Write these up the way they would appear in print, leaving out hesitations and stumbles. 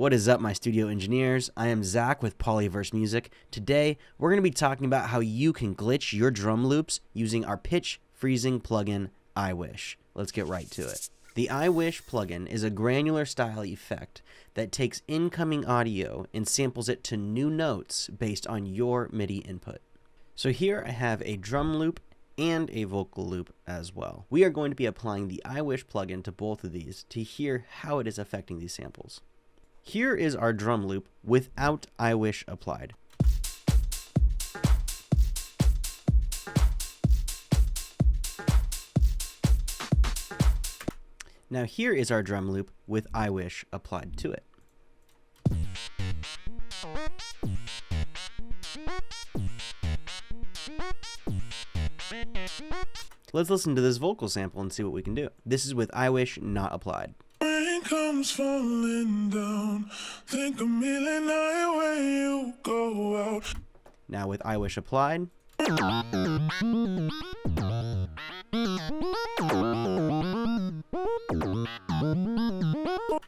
What is up, my studio engineers? I am Zach with Polyverse Music. Today, we're going to be talking about how you can glitch your drum loops using our pitch freezing plugin, I Wish. Let's get right to it. The I Wish plugin is a granular style effect that takes incoming audio and samples it to new notes based on your MIDI input. So here I have a drum loop and a vocal loop as well. We are going to be applying the I Wish plugin to both of these to hear how it is affecting these samples. Here is our drum loop without I Wish applied. Now here is our drum loop with I Wish applied to it. Let's listen to this vocal sample and see what we can do. This is with I Wish not applied. Rain comes falling down. Think a million nights when you go out. Now with I Wish applied.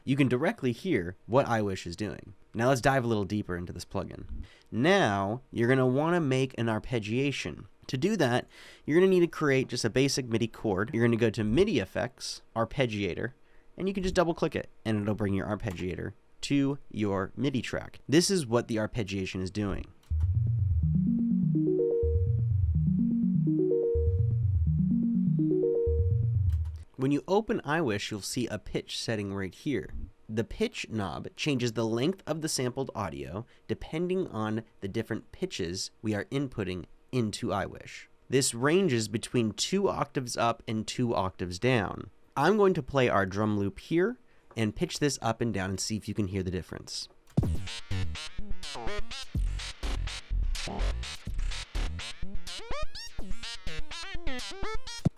You can directly hear what I Wish is doing. Now let's dive a little deeper into this plugin. Now you're going to want to make an arpeggiation. To do that, you're going to need to create just a basic MIDI chord. You're going to go to MIDI Effects, Arpeggiator, and you can just double click it and it'll bring your arpeggiator to your MIDI track. This is what the arpeggiation is doing. When you open I Wish, you'll see a pitch setting right here. The pitch knob changes the length of the sampled audio depending on the different pitches we are inputting into I Wish. This ranges between 2 octaves up and 2 octaves down. I'm going to play our drum loop here and pitch this up and down and see if you can hear the difference.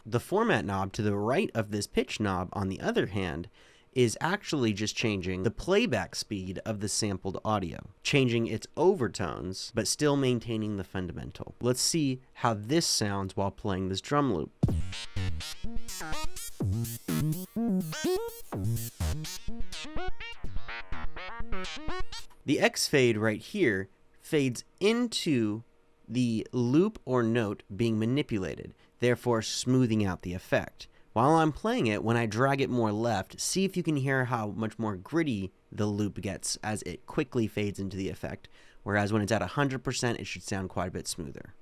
The format knob to the right of this pitch knob, on the other hand, is actually just changing the playback speed of the sampled audio, changing its overtones, but still maintaining the fundamental. Let's see how this sounds while playing this drum loop. The X fade right here fades into the loop or note being manipulated, therefore smoothing out the effect. While I'm playing it, when I drag it more left, see if you can hear how much more gritty the loop gets as it quickly fades into the effect, whereas when it's at 100%, it should sound quite a bit smoother.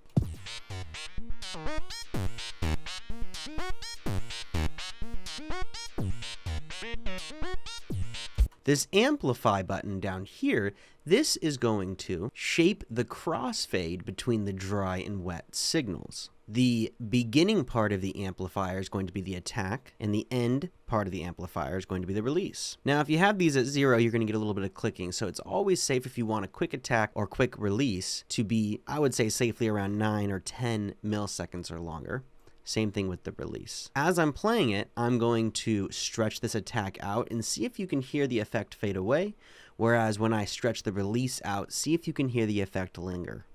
This amplify button down here, this is going to shape the crossfade between the dry and wet signals. The beginning part of the amplifier is going to be the attack, and the end part of the amplifier is going to be the release. Now, if you have these at 0, you're going to get a little bit of clicking, so it's always safe if you want a quick attack or quick release to be, I would say, safely around 9 or 10 milliseconds or longer. Same thing with the release. As I'm playing it, I'm going to stretch this attack out and see if you can hear the effect fade away, whereas when I stretch the release out, see if you can hear the effect linger.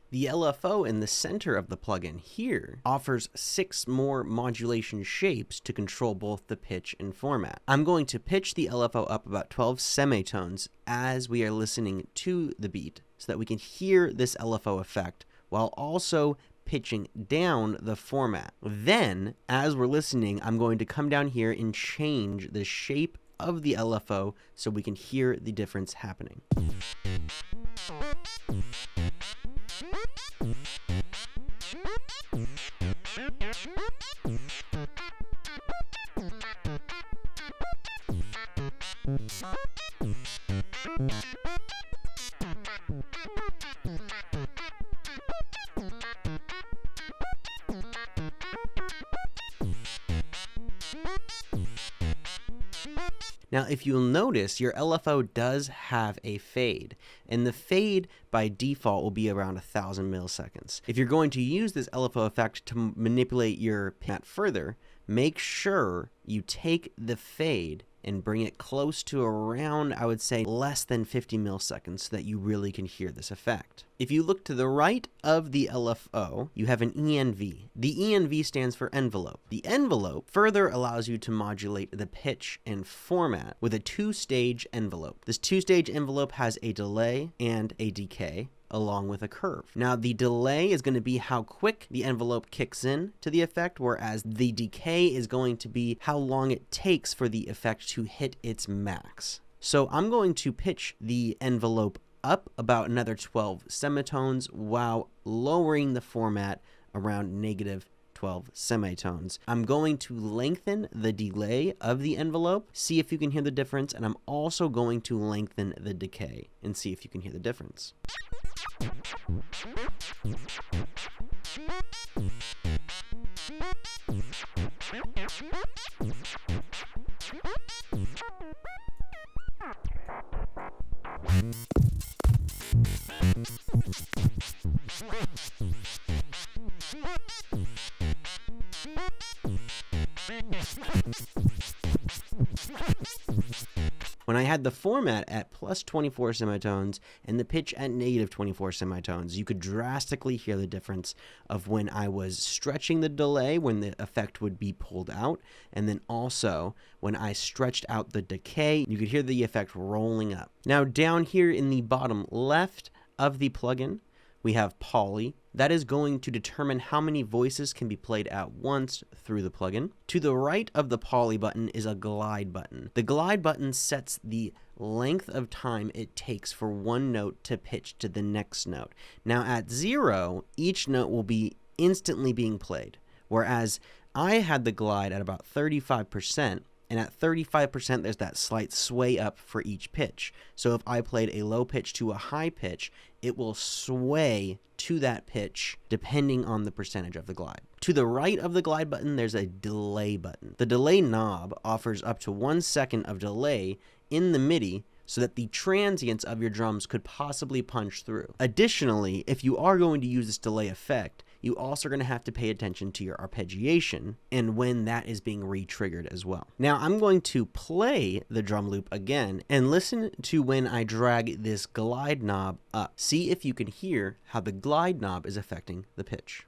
The LFO in the center of the plugin here offers 6 more modulation shapes to control both the pitch and format. I'm going to pitch the LFO up about 12 semitones as we are listening to the beat so that we can hear this LFO effect while also pitching down the format. Then, as we're listening, I'm going to come down here and change the shape of the LFO so we can hear the difference happening. Now, if you'll notice, your LFO does have a fade, and the fade by default will be around 1,000 milliseconds. If you're going to use this LFO effect to manipulate your pitch further, make sure you take the fade and bring it close to around, I would say, less than 50 milliseconds so that you really can hear this effect. If you look to the right of the LFO, you have an ENV. The ENV stands for envelope. The envelope further allows you to modulate the pitch and format with a two-stage envelope. This two-stage envelope has a delay and a decay, along with a curve. Now, the delay is going to be how quick the envelope kicks in to the effect, whereas the decay is going to be how long it takes for the effect to hit its max. So I'm going to pitch the envelope up about another 12 semitones while lowering the format around negative 12 semitones. I'm going to lengthen the delay of the envelope, see if you can hear the difference, and I'm also going to lengthen the decay and see if you can hear the difference. When I had the format at plus 24 semitones and the pitch at negative 24 semitones, you could drastically hear the difference of when I was stretching the delay, when the effect would be pulled out, and then also when I stretched out the decay, you could hear the effect rolling up. Now down here in the bottom left of the plugin, we have Poly. That is going to determine how many voices can be played at once through the plugin. To the right of the Poly button is a glide button. The glide button sets the length of time it takes for one note to pitch to the next note. Now at 0, each note will be instantly being played, whereas I had the glide at about 35%, and at 35%, there's that slight sway up for each pitch. So if I played a low pitch to a high pitch, it will sway to that pitch depending on the percentage of the glide. To the right of the glide button, there's a delay button. The delay knob offers up to 1 second of delay in the MIDI so that the transients of your drums could possibly punch through. Additionally, if you are going to use this delay effect, you also are going to have to pay attention to your arpeggiation and when that is being re-triggered as well. Now I'm going to play the drum loop again and listen to when I drag this glide knob up. See if you can hear how the glide knob is affecting the pitch.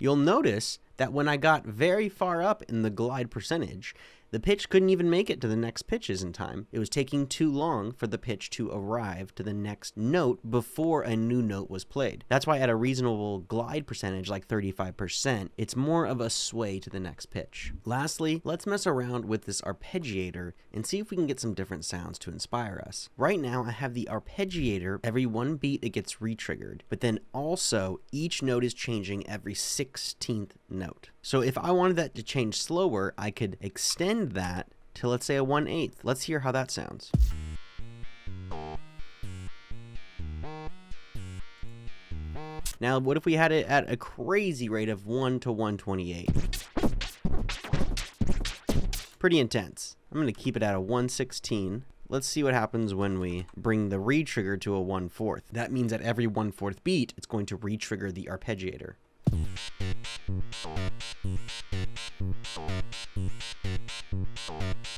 You'll notice that when I got very far up in the glide percentage, the pitch couldn't even make it to the next pitches in time. It was taking too long for the pitch to arrive to the next note before a new note was played. That's why at a reasonable glide percentage, like 35%, it's more of a sway to the next pitch. Lastly, let's mess around with this arpeggiator and see if we can get some different sounds to inspire us. Right now, I have the arpeggiator. Every one beat, it gets re-triggered, but then also each note is changing every 16th note. So if I wanted that to change slower, I could extend that to, let's say, a 1/8. Let's hear how that sounds. Now, what if we had it at a crazy rate of 1 to 128? Pretty intense. I'm going to keep it at a 1/16. Let's see what happens when we bring the re-trigger to a 1/4. That means at every 1/4 beat, it's going to re-trigger the arpeggiator.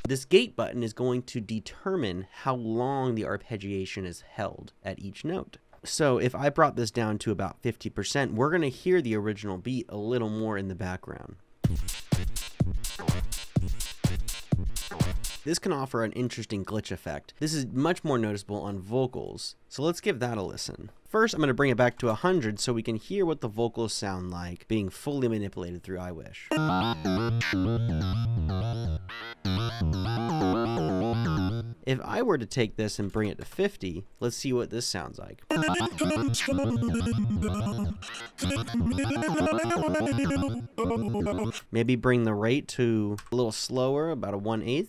This gate button is going to determine how long the arpeggiation is held at each note. So if I brought this down to about 50%, we're going to hear the original beat a little more in the background. This can offer an interesting glitch effect. This is much more noticeable on vocals, so let's give that a listen. First, I'm going to bring it back to 100 so we can hear what the vocals sound like being fully manipulated through iWish. If I were to take this and bring it to 50, let's see what this sounds like. Maybe bring the rate to a little slower, about a 1/8.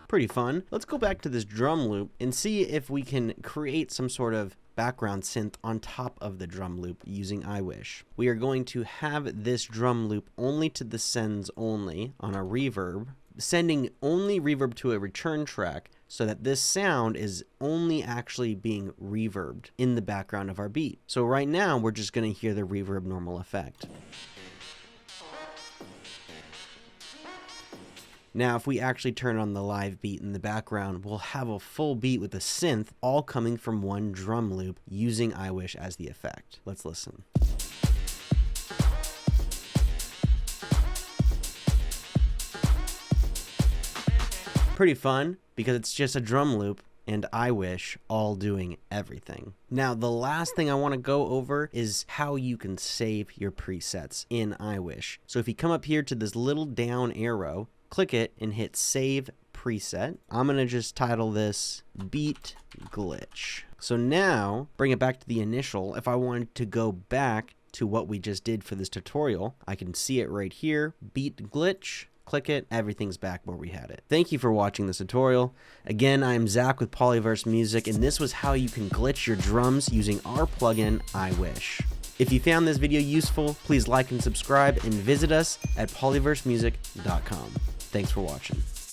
Pretty fun. Let's go back to this drum loop and see if we can create some sort of background synth on top of the drum loop using iWish. We are going to have this drum loop only to the sends only on a reverb sending only reverb to a return track so that this sound is only actually being reverbed in the background of our beat. So right now, we're just going to hear the reverb normal effect. Now, if we actually turn on the live beat in the background, we'll have a full beat with a synth all coming from one drum loop using I Wish as the effect. Let's listen. Pretty fun because it's just a drum loop and I Wish all doing everything. Now, the last thing I want to go over is how you can save your presets in I Wish. So if you come up here to this little down arrow, click it and hit Save Preset. I'm going to just title this Beat Glitch. So now, bring it back to the initial. If I wanted to go back to what we just did for this tutorial, I can see it right here, Beat Glitch. Click it, everything's back where we had it. Thank you for watching this tutorial. Again, I am Zach with Polyverse Music, and this was how you can glitch your drums using our plugin, I Wish. If you found this video useful, please like and subscribe, and visit us at polyversemusic.com. Thanks for watching.